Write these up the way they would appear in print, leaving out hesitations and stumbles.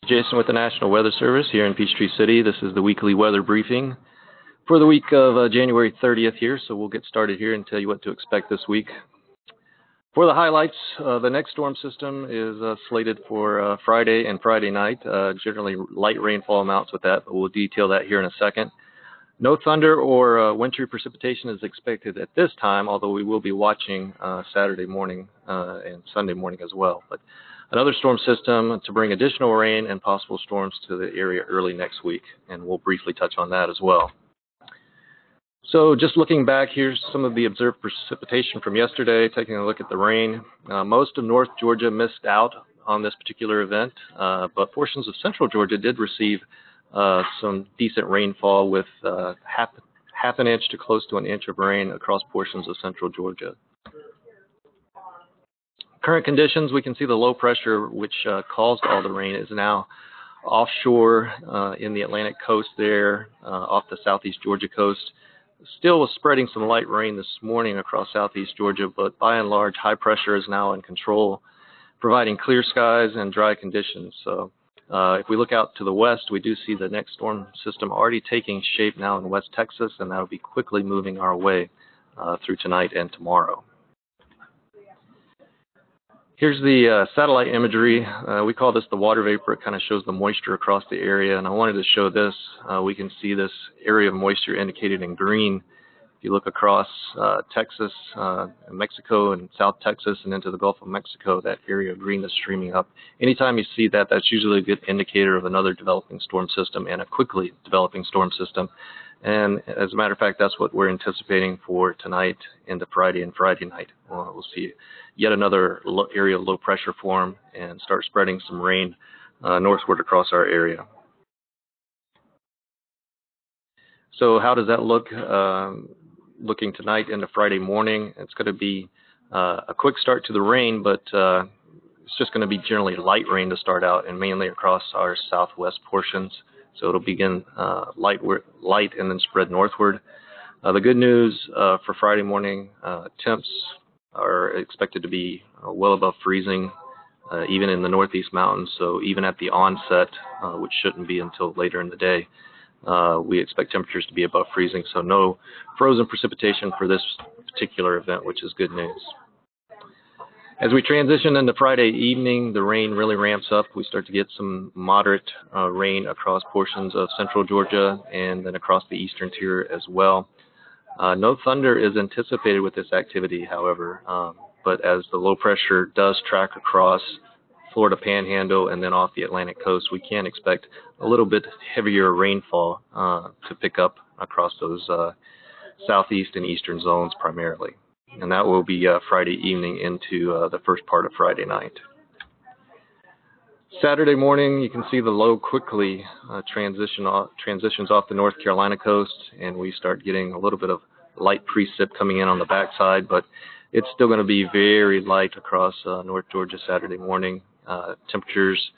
Jason with the National Weather Service here in Peachtree City. This is the weekly weather briefing for the week of January 30th here, so we'll get started here and tell you what to expect this week. For the highlights, the next storm system is slated for Friday and Friday night, generally light rainfall amounts with that, but we'll detail that here in a second. No thunder or wintry precipitation is expected at this time, although we will be watching Saturday morning and Sunday morning as well. But another storm system to bring additional rain and possible storms to the area early next week, and we'll briefly touch on that as well. So just looking back, here's some of the observed precipitation from yesterday, taking a look at the rain. Most of North Georgia missed out on this particular event, but portions of Central Georgia did receive some decent rainfall with half an inch to close to an inch of rain across portions of Central Georgia. Current conditions, we can see the low pressure which caused all the rain is now offshore in the Atlantic coast there, off the southeast Georgia coast. Still was spreading some light rain this morning across southeast Georgia, but by and large, high pressure is now in control, providing clear skies and dry conditions. So if we look out to the west, we do see the next storm system already taking shape now in West Texas, and that'll be quickly moving our way through tonight and tomorrow. Here's the satellite imagery. We call this the water vapor. It kind of shows the moisture across the area, and I wanted to show this. We can see this area of moisture indicated in green. If you look across Texas, Mexico, and South Texas, and into the Gulf of Mexico, that area of green is streaming up. Anytime you see that, that's usually a good indicator of another developing storm system and a quickly developing storm system. And as a matter of fact, that's what we're anticipating for tonight into Friday and Friday night. We'll see yet another area of low pressure form and start spreading some rain northward across our area. So how does that look looking tonight into Friday morning? It's going to be a quick start to the rain, but it's just going to be generally light rain to start out and mainly across our southwest portions. So it'll begin light and then spread northward. The good news for Friday morning, temps are expected to be well above freezing, even in the northeast mountains. So even at the onset, which shouldn't be until later in the day, we expect temperatures to be above freezing. So no frozen precipitation for this particular event, which is good news. As we transition into Friday evening, the rain really ramps up. We start to get some moderate rain across portions of central Georgia and then across the eastern tier as well. No thunder is anticipated with this activity, however, but as the low pressure does track across Florida Panhandle and then off the Atlantic coast, we can expect a little bit heavier rainfall to pick up across those southeast and eastern zones primarily. And that will be Friday evening into the first part of Friday night. Saturday morning, you can see the low quickly transitions off the North Carolina coast, and we start getting a little bit of light precip coming in on the backside, but it's still going to be very light across North Georgia Saturday morning. Temperatures,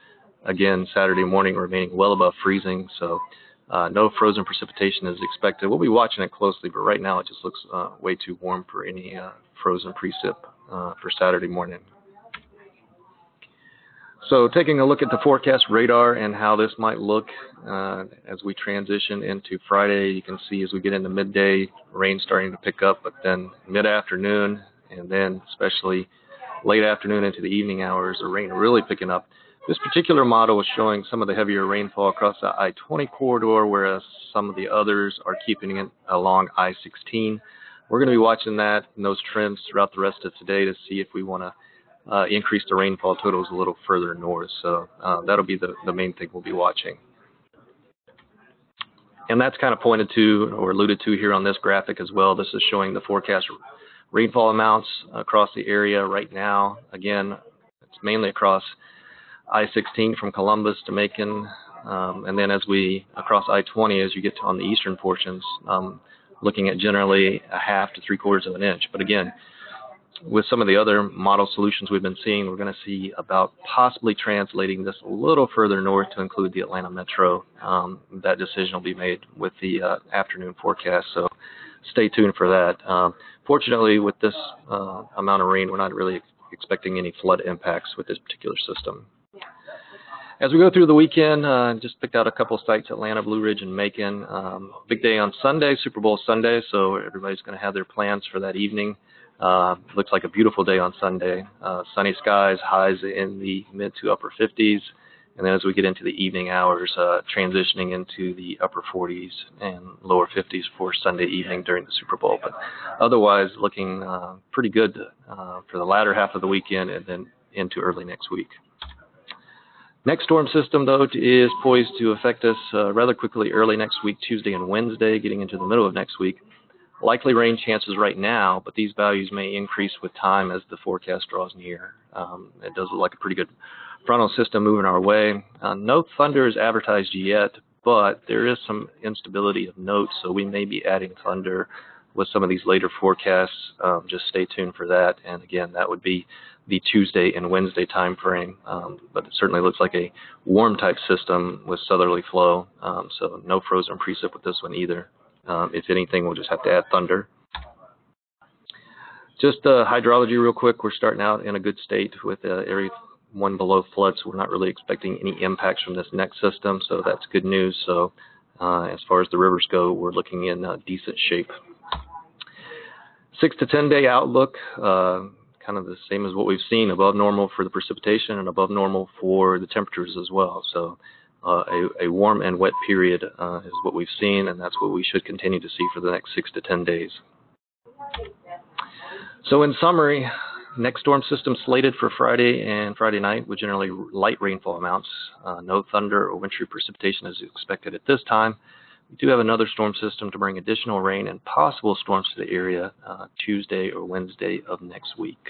again, Saturday morning remaining well above freezing, so no frozen precipitation is expected. We'll be watching it closely, but right now it just looks way too warm for any frozen precip for Saturday morning. So taking a look at the forecast radar and how this might look as we transition into Friday, you can see as we get into midday, rain starting to pick up, but then mid-afternoon and then especially late afternoon into the evening hours, the rain really picking up. This particular model is showing some of the heavier rainfall across the I-20 corridor, whereas some of the others are keeping it along I-16. We're going to be watching that and those trends throughout the rest of today to see if we want to increase the rainfall totals a little further north. So that'll be the main thing we'll be watching. And that's kind of pointed to or alluded to here on this graphic as well. This is showing the forecast rainfall amounts across the area right now. Again, it's mainly across I-16 from Columbus to Macon, and then as we across I-20 as you get to on the eastern portions, looking at generally a half to 3/4 of an inch. But again, with some of the other model solutions we've been seeing, we're going to see about possibly translating this a little further north to include the Atlanta metro. That decision will be made with the afternoon forecast, so stay tuned for that. Fortunately, with this amount of rain, we're not really expecting any flood impacts with this particular system. As we go through the weekend, just picked out a couple of sites, Atlanta, Blue Ridge, and Macon. Big day on Sunday, Super Bowl Sunday, so everybody's going to have their plans for that evening. Looks like a beautiful day on Sunday. Sunny skies, highs in the mid to upper 50s. And then as we get into the evening hours, transitioning into the upper 40s and lower 50s for Sunday evening during the Super Bowl. But otherwise, looking pretty good for the latter half of the weekend and then into early next week. Next storm system, though, is poised to affect us rather quickly early next week, Tuesday and Wednesday, getting into the middle of next week. Likely rain chances right now, but these values may increase with time as the forecast draws near. It does look like a pretty good frontal system moving our way. No thunder is advertised yet, but there is some instability of note, so we may be adding thunder with some of these later forecasts. Just stay tuned for that. And again, that would be the Tuesday and Wednesday time frame, but it certainly looks like a warm type system with southerly flow, so no frozen precip with this one either. If anything, we'll just have to add thunder. Just hydrology real quick. We're starting out in a good state with area 1 below flood, so we're not really expecting any impacts from this next system, so that's good news. So as far as the rivers go, we're looking in decent shape. 6 to 10 day outlook, kind of the same as what we've seen, above normal for the precipitation and above normal for the temperatures as well. So a warm and wet period is what we've seen, and that's what we should continue to see for the next 6 to 10 days. So in summary, next storm system slated for Friday and Friday night with generally light rainfall amounts. No thunder or wintry precipitation is expected at this time. We do have another storm system to bring additional rain and possible storms to the area Tuesday or Wednesday of next week.